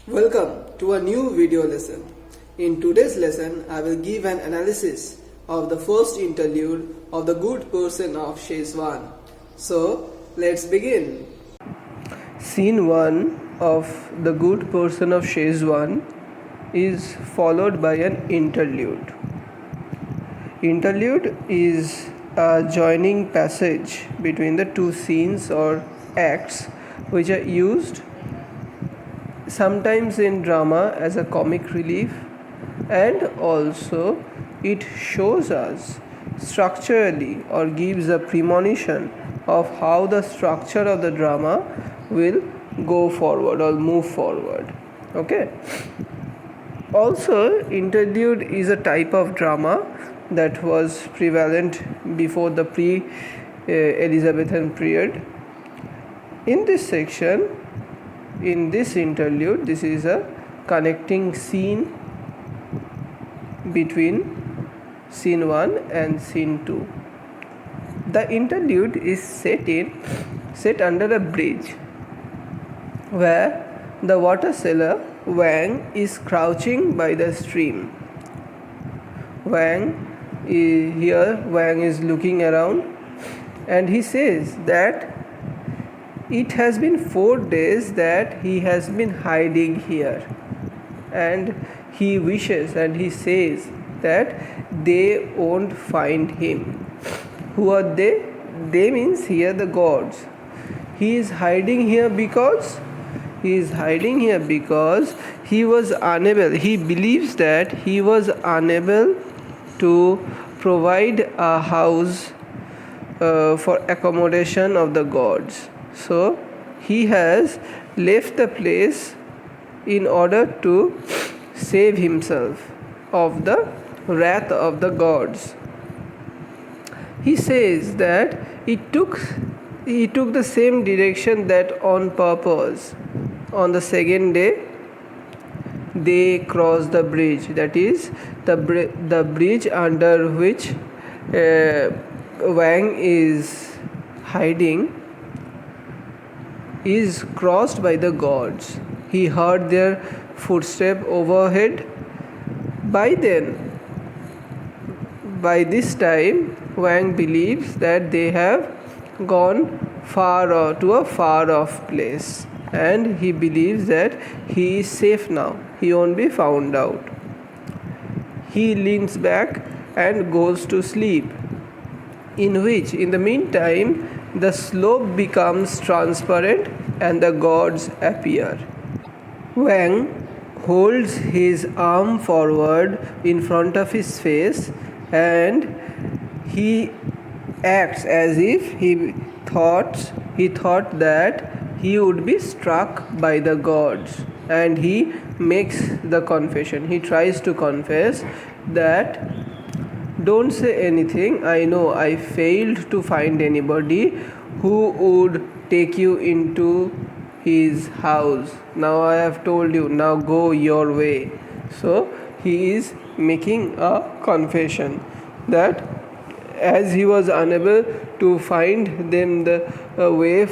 Welcome to a new video lesson. In today's lesson, I will give an analysis of the first interlude of the Good Person of Szechwan. So, let's begin. Scene 1 of the Good Person of Szechwan is followed by an interlude. Interlude is a joining passage between the two scenes or acts which are used sometimes in drama as a comic relief, and also it shows us structurally or gives a premonition of how the structure of the drama will go forward or move forward. Okay. Also, interlude is a type of drama that was prevalent before the pre-Elizabethan period. In this section, in this interlude, this is a connecting scene between scene 1 and scene 2. The interlude is set under a bridge where the water seller Wang is crouching by the stream. Wang is looking around, and he says that it has been 4 days that he has been hiding here, and he wishes and he says that they won't find him. Who are they? They means here the gods. He is hiding here because he was unable, he believes that he was unable to provide a house for accommodation of the gods. So he has left the place in order to save himself of the wrath of the gods. He says that he took the same direction that on purpose. On the second day, they crossed the bridge, that is the bridge under which Wang is hiding is crossed by the gods. He heard their footsteps overhead. By this time, Wang believes that they have gone to a far off place, and he believes that he is safe now. He won't be found out. He leans back and goes to sleep, in the meantime the slope becomes transparent and the gods appear. Wang holds his arm forward in front of his face, and he acts as if he thought that he would be struck by the gods, and he makes the confession. He tries to confess that, "Don't say anything. I know I failed to find anybody who would take you into his house. Now I have told you, now go your way." So he is making a confession that as he was unable to find them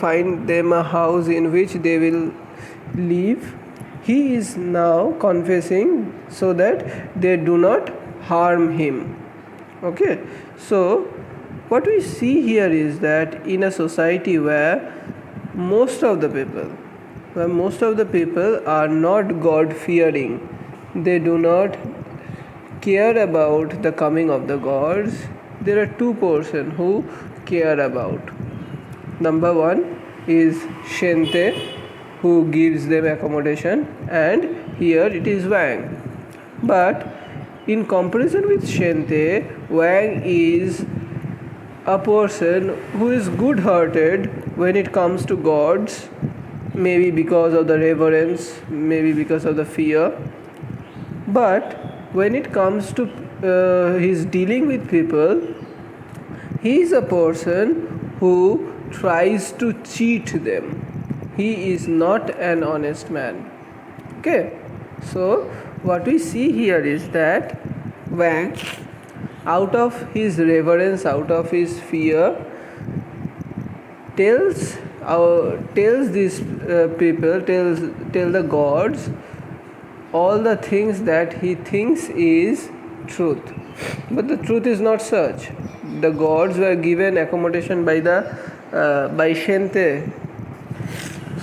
find them a house in which they will live, he is now confessing so that they do not harm him. Okay, so what we see here is that in a society where most of the people are not God fearing, they do not care about the coming of the gods, there are two persons who care about. Number one is Shente, who gives them accommodation, and here it is Wang. But in comparison with Shente, Wang is a person who is good-hearted when it comes to gods, maybe because of the reverence, maybe because of the fear. But when it comes to his dealing with people, he is a person who tries to cheat them. He is not an honest man. Okay, so what we see here is that Wang, out of his reverence, out of his fear, tells these people, tell the gods all the things that he thinks is truth. But the truth is not such. The gods were given accommodation by Shente.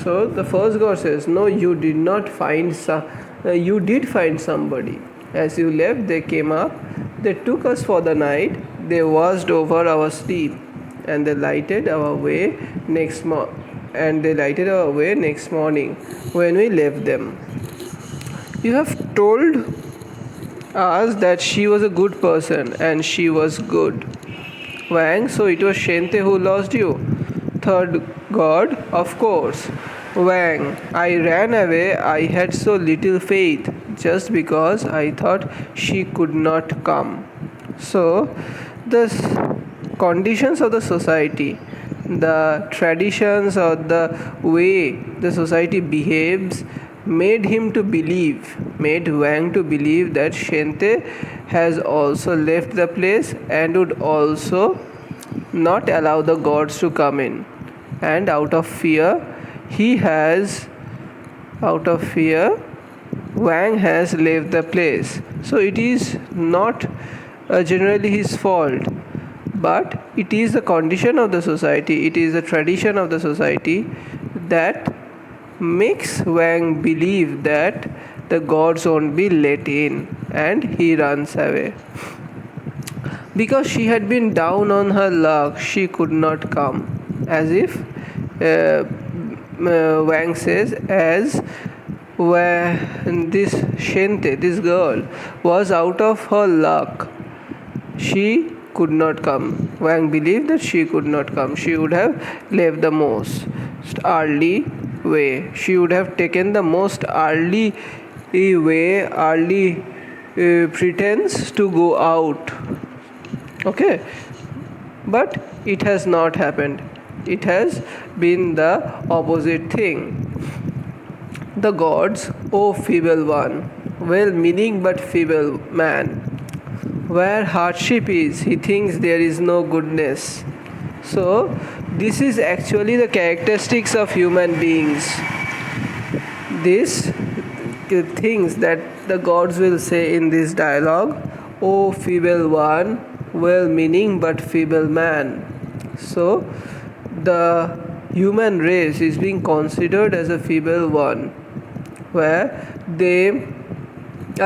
So the first god says, "No, you did not find you did find somebody. As you left, they came up. They took us for the night. They watched over our sleep, and they lighted our way next morning when we left them. You have told us that she was a good person, and she was good. Wang, so it was Shente who lost you." Third god, "Of course. Wang, I ran away. I had so little faith just because I thought she could not come." So, the conditions of the society, the traditions or the way the society behaves made Wang to believe that Shente has also left the place and would also not allow the gods to come in. And out of fear, Wang has left the place. So it is not generally his fault, but it is the condition of the society, it is the tradition of the society that makes Wang believe that the gods won't be let in, and he runs away. Because she had been down on her luck, she could not come. As if Wang says, as when this Shente, this girl, was out of her luck, she could not come. Wang believed that she could not come. She would have left the most early way. She would have taken the most early pretense to go out. Okay, but it has not happened. It has been the opposite thing. The gods, "O feeble one, well-meaning but feeble man, where hardship is, he thinks there is no goodness." So, this is actually the characteristics of human beings. These things that the gods will say in this dialogue, "O feeble one, well-meaning but feeble man." So, the human race is being considered as a feeble one, where they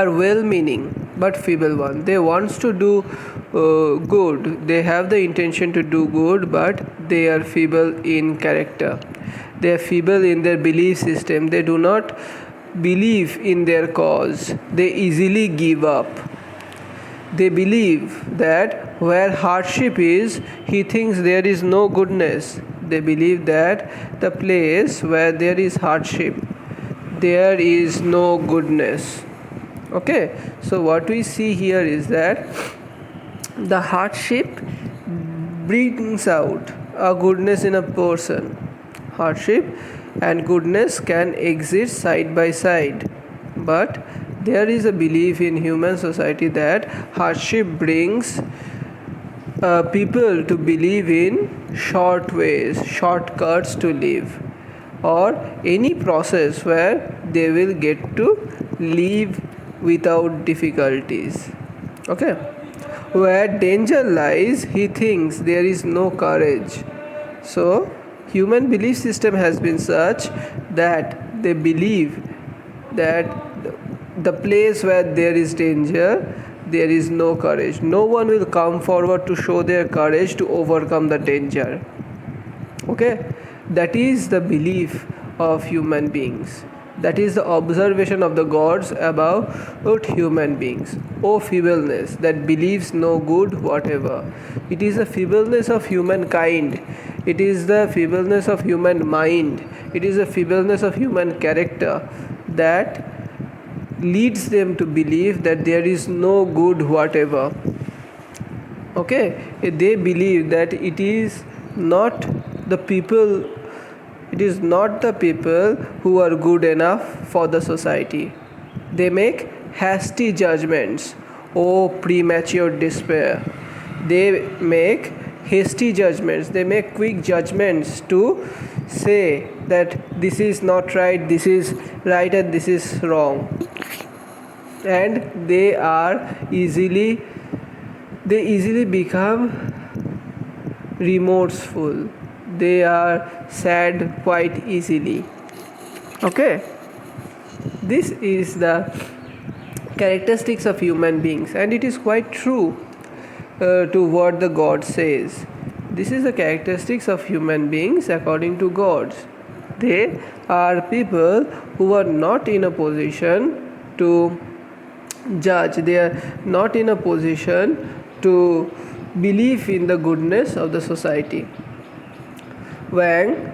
are well-meaning but feeble one. They want to do good. They have the intention to do good, but they are feeble in character. They are feeble in their belief system. They do not believe in their cause. They easily give up. They believe that where hardship is, he thinks there is no goodness. They believe that the place where there is hardship, there is no goodness. Okay, so what we see here is that the hardship brings out a goodness in a person. Hardship and goodness can exist side by side, but there is a belief in human society that hardship brings people to believe in short ways, shortcuts to live, or any process where they will get to live without difficulties. Okay, where danger lies, he thinks there is no courage. So human belief system has been such that they believe that the place where there is danger, there is no courage. No one will come forward to show their courage to overcome the danger. Okay, that is the belief of human beings. That is the observation of the gods about human beings. O feebleness that believes no good whatever. It is the feebleness of humankind. It is the feebleness of human mind. It is the feebleness of human character that leads them to believe that there is no good whatever. Okay, they believe that it is not the people who are good enough for the society. They make hasty judgments. Oh, premature despair. They make hasty judgments. They make quick judgments to say that this is not right, this is right, and this is wrong. and they easily become remorseful. They are sad quite easily. Okay, this is the characteristics of human beings, and it is quite true to what the God says. This is the characteristics of human beings according to gods. They are people who are not in a position to judge, they are not in a position to believe in the goodness of the society. Wang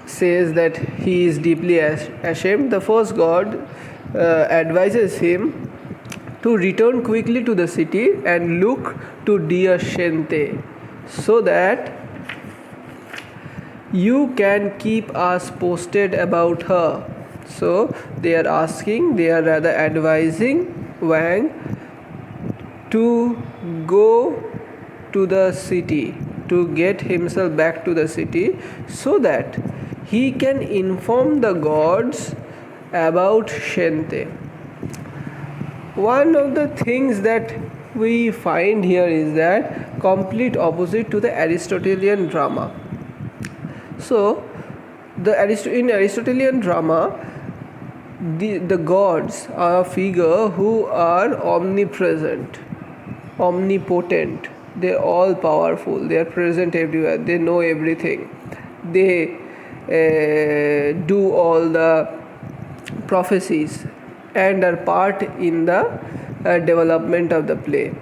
says that he is deeply ashamed. The first god advises him to return quickly to the city and look to dear Shente, so that you can keep us posted about her. So they are rather advising Wang to go to the city, to get himself back to the city, so that he can inform the gods about Shente. One of the things that we find here is that complete opposite to the Aristotelian drama. So in Aristotelian drama, the gods are a figure who are omnipresent, omnipotent. They're all powerful. They are present everywhere. They know everything. They do all the prophecies and are part in the development of the play.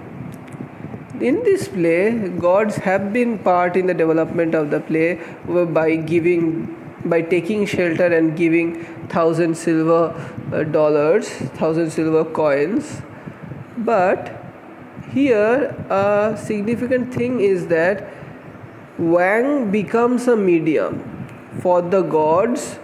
In this play, gods have been part in the development of the play by taking shelter and giving 1,000 silver dollars, 1,000 silver coins. But here a significant thing is that Wang becomes a medium for the gods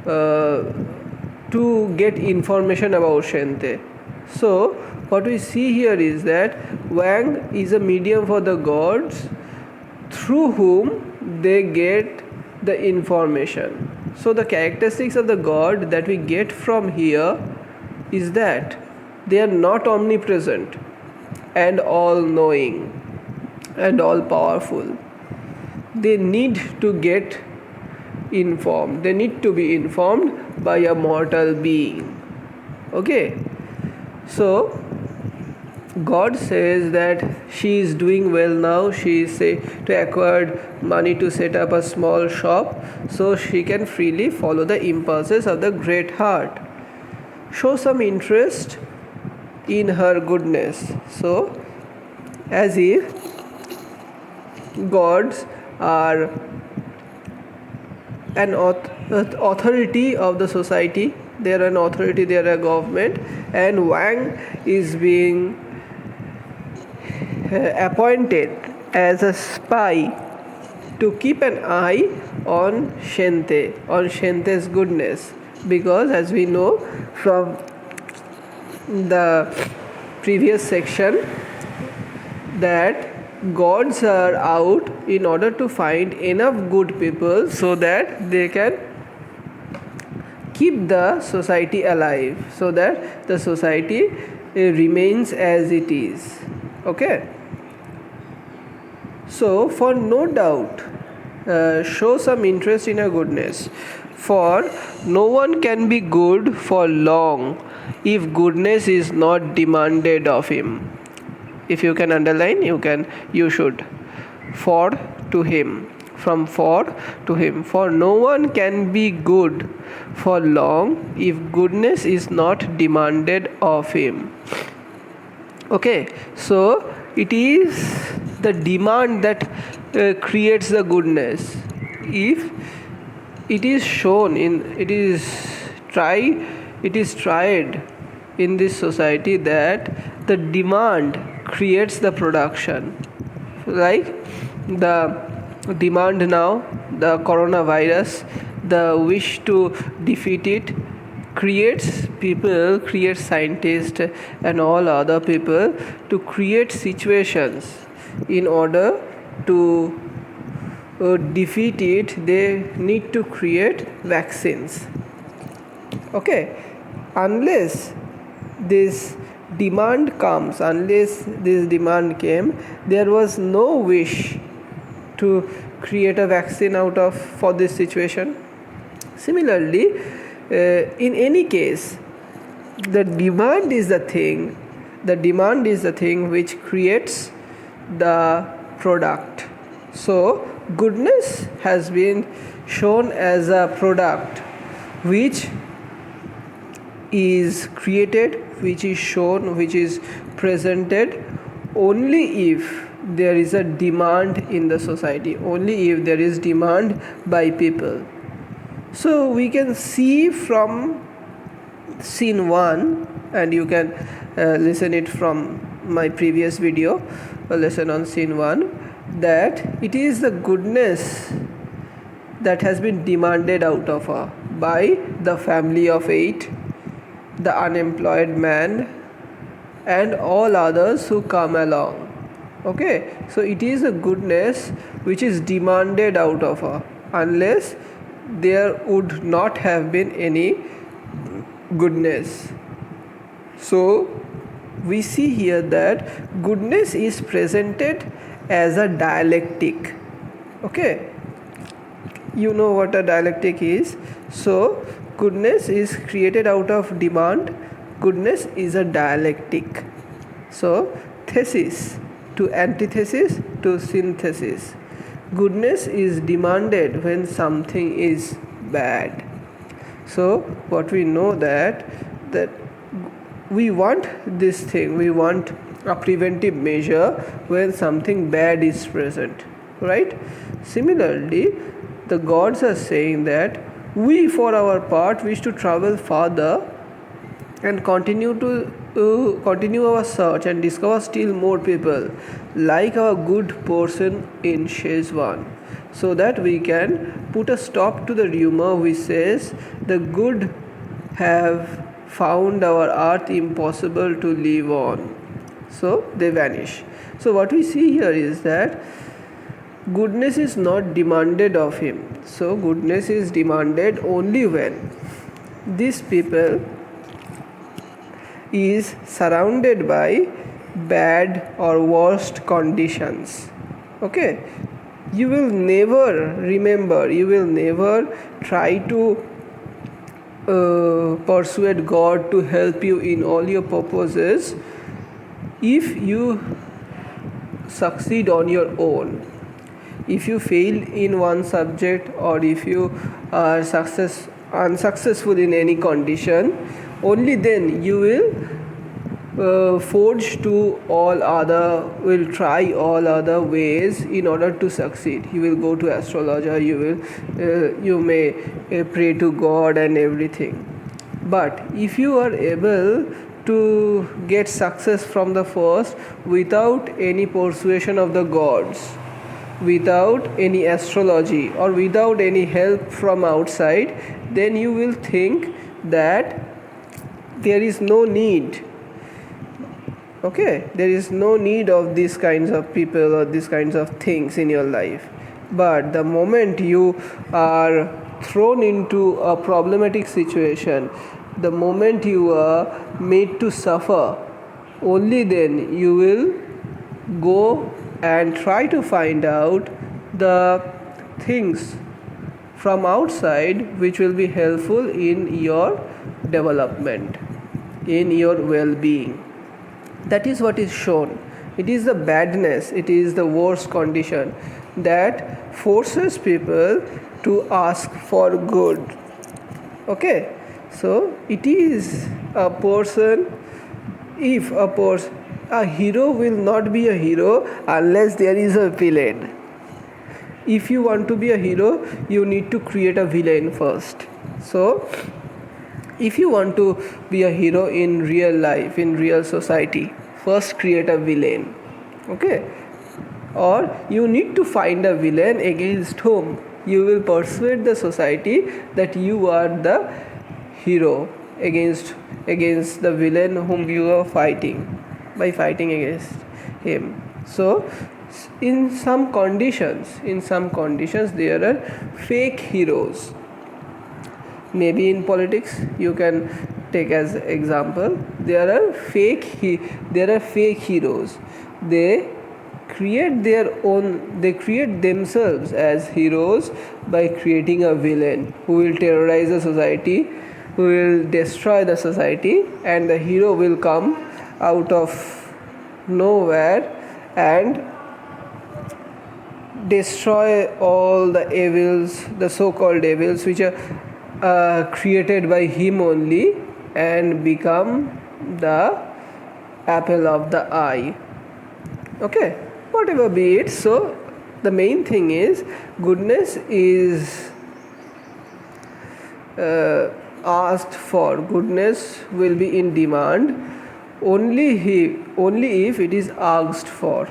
to get information about Shente. So what we see here is that Wang is a medium for the gods through whom they get the information. So the characteristics of the god that we get from here is that they are not omnipresent and all-knowing and all-powerful. They need to get informed. They need to be informed by a mortal being. Okay, so God says that she is doing well now. She is to acquire money to set up a small shop, so she can freely follow the impulses of the great heart. Show some interest in her goodness. So, as if gods are an authority of the society, they are an authority, they are a government, and Wang is being appointed as a spy to keep an eye on Shente's goodness, because as we know from the previous section that gods are out in order to find enough good people so that they can keep the society alive, so that the society remains as it is. Okay, so for no doubt show some interest in her goodness, for no one can be good for long if goodness is not demanded of him. If you can underline, you should. For to him, from for to him, for no one can be good for long if goodness is not demanded of him. Okay, so it is the demand that creates the goodness. If it is shown it is tried in this society that the demand creates the production. Like the demand now, the coronavirus, the wish to defeat it creates scientists and all other people to create situations in order to defeat it. They need to create vaccines. Okay, unless this demand comes, unless this demand came, there was no wish to create a vaccine for this situation. Similarly, in any case, the demand is the thing which creates the product. So goodness has been shown as a product which is created, which is shown, which is presented only if there is a demand in the society, only if there is demand by people. So we can see from scene 1, and you can listen it from my previous video, a lesson on scene 1, that it is the goodness that has been demanded out of her by the family of 8, the unemployed man, and all others who come along. Okay, so it is a goodness which is demanded out of her, unless there would not have been any goodness. So we see here that goodness is presented as a dialectic. Okay, you know what a dialectic is. So goodness is created out of demand. Goodness is a dialectic. So thesis to antithesis to synthesis. Goodness is demanded when something is bad. So what we know that we want this thing, we want a preventive measure when something bad is present, right? Similarly, the gods are saying that we for our part wish to travel farther and continue our search and discover still more people like our good person in Szechwan, so that we can put a stop to the rumor which says the good have found our earth impossible to live on. So they vanish. So what we see here is that goodness is not demanded of him. So goodness is demanded only when these people is surrounded by bad or worst conditions. Okay, you will never try to persuade God to help you in all your purposes if you succeed on your own. If you fail in one subject, or if you are unsuccessful in any condition, only then you will try all other ways in order to succeed. You will go to astrologer, you may pray to God and everything. But if you are able to get success from the first without any persuasion of the gods, without any astrology, or without any help from outside, then you will think that there is no need. Okay, there is no need of these kinds of people or these kinds of things in your life. But the moment you are thrown into a problematic situation, the moment you are made to suffer, only then you will go and try to find out the things from outside which will be helpful in your development, in your well-being. That is what is shown. It is the badness, it is the worst condition that forces people to ask for good. Okay, so it is a person, a hero will not be a hero unless there is a villain. If you want to be a hero, you need to create a villain first. So if you want to be a hero in real life, in real society, first create a villain. Okay, or you need to find a villain against whom you will persuade the society that you are the hero against the villain whom you are fighting, by fighting against him. So in some conditions there are fake heroes. Maybe in politics you can take as example, there are fake heroes. They create themselves as heroes by creating a villain who will terrorize the society, who will destroy the society, and the hero will come out of nowhere and destroy all the evils, the so-called evils, which are created by him only, and become the apple of the eye. Okay, whatever be it. So the main thing is, goodness is asked for. Goodness will be in demand only if it is asked for.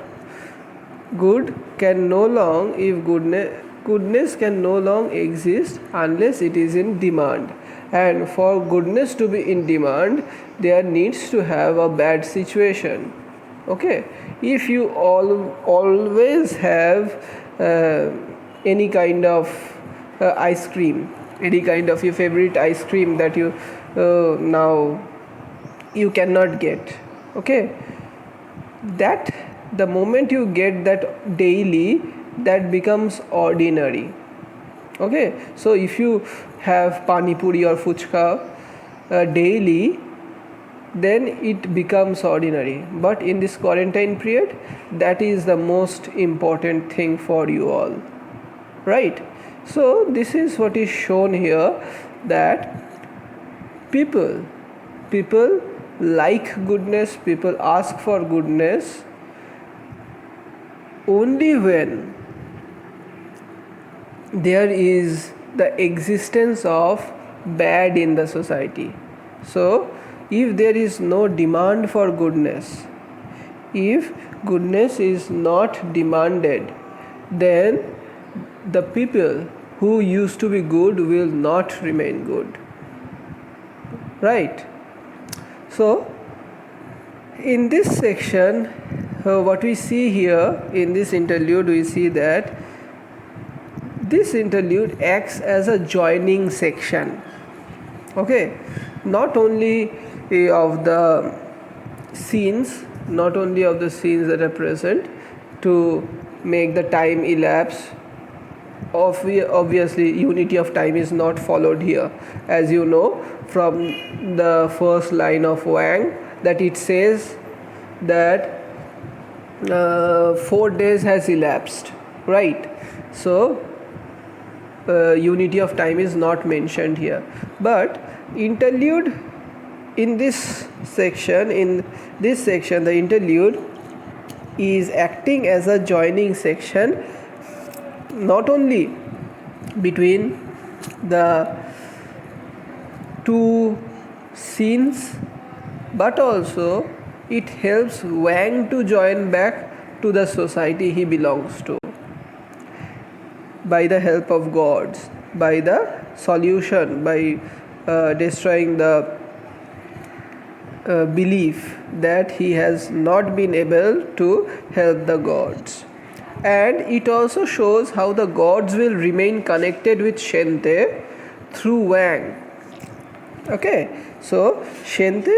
Goodness can no long exist unless it is in demand. And for goodness to be in demand, there needs to have a bad situation. Okay, if you always have any kind of ice cream, any kind of your favorite ice cream that you now you cannot get, okay, that the moment you get that daily, that becomes ordinary. Okay, so if you have pani puri or fuchka daily, then it becomes ordinary. But in this quarantine period, that is the most important thing for you all, right? So this is what is shown here, that people like goodness, people ask for goodness only when there is the existence of bad in the society. So if there is no demand for goodness, if goodness is not demanded, then the people who used to be good will not remain good, right? So in this section, what we see here in this interlude, we see that this interlude acts as a joining section. Okay, not only of the scenes that are present to make the time elapse. Obviously unity of time is not followed here, as you know from the first line of Wang, that it says that 4 days has elapsed, right? So unity of time is not mentioned here. But interlude in this section, the interlude is acting as a joining section, not only between the two scenes, but also it helps Wang to join back to the society he belongs to by the help of gods, by the solution, by destroying the belief that he has not been able to help the gods. And it also shows how the gods will remain connected with Shente through Wang. Okay, so Shente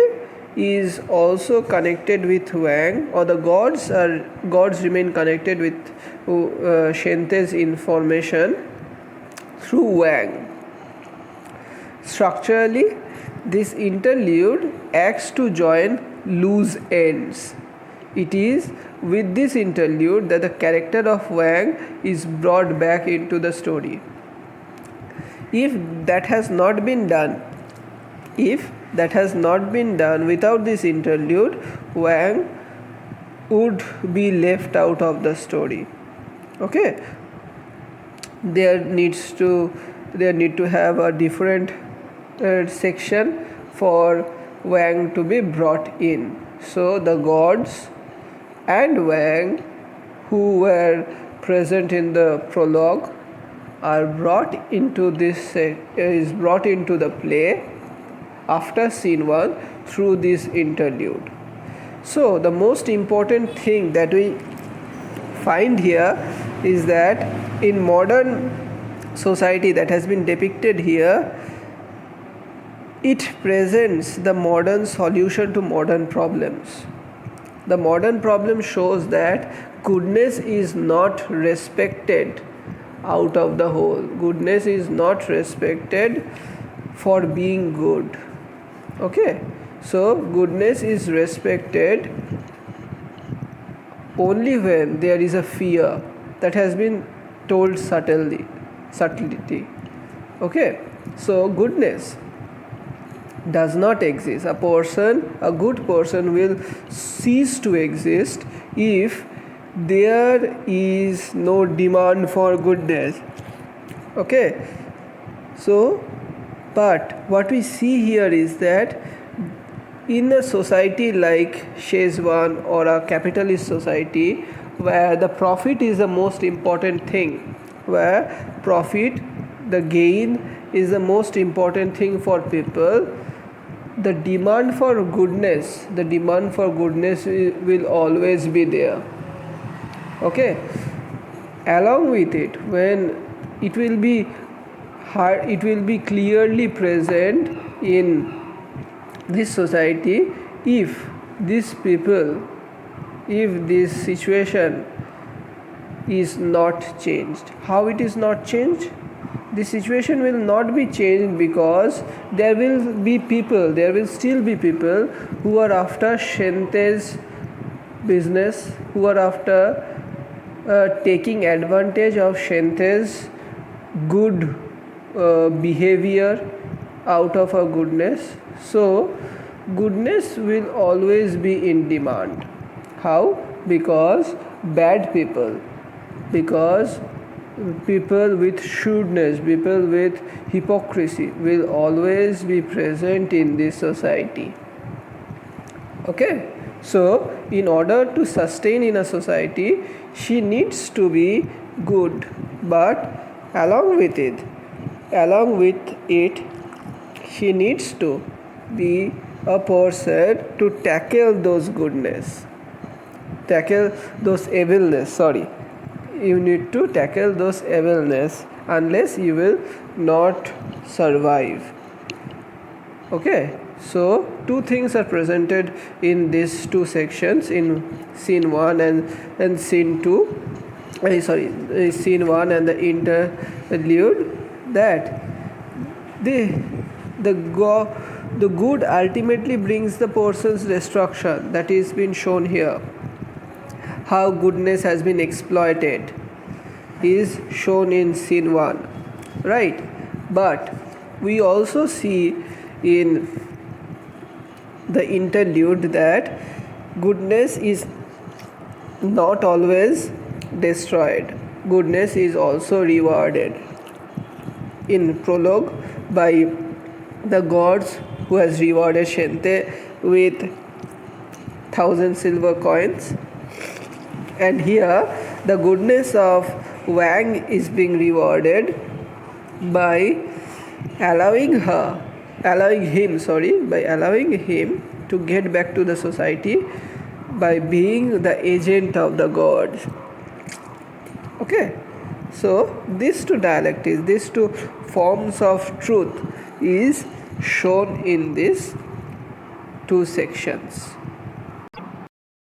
is also connected with Wang, or the gods remain connected with Shente's information through Wang. Structurally, this interlude acts to join loose ends. It is with this interlude that the character of Wang is brought back into the story. If that has not been done without this interlude, Wang would be left out of the story. Okay, there need to have a different section for Wang to be brought in. So the gods and Wang, who were present in the prologue, are brought into the play after scene 1 through this interlude. So the most important thing that we find here is that in modern society that has been depicted here, it presents the modern solution to modern problems. The modern problem shows that goodness is not respected out of the whole. Goodness is not respected for being good. Okay, so goodness is respected only when there is a fear that has been told subtlety. Okay, so goodness does not exist. A good person will cease to exist if there is no demand for goodness. Okay, so but what we see here is that in a society like Szechwan or a capitalist society where the profit is the most important thing, where profit, the gain is the most important thing for people, the demand for goodness will always be there. Okay, along with it, when it will be clearly present in this society if this situation is not changed. How it is not changed? The situation will not be changed because there will still be people who are after Shente's business, who are after taking advantage of Shente's good behavior out of her goodness. So goodness will always be in demand. How? Because people with shrewdness, people with hypocrisy will always be present in this society. Okay, so in order to sustain in a society, she needs to be good, but along with it, she needs to be a person to tackle those evilness. You need to tackle those evilness, unless you will not survive. Okay, so two things are presented in these two sections, in scene 1 and scene 2. Scene 1 and the interlude, that the good ultimately brings the person's destruction. That is been shown here. How goodness has been exploited is shown in scene 1, right? But we also see in the interlude that goodness is not always destroyed. Goodness is also rewarded. In prologue, by the gods who has rewarded Shente with 1,000 silver coins, and here the goodness of Wang is being rewarded by allowing him to get back to the society by being the agent of the gods. Okay, so these two forms of truth is shown in these two sections.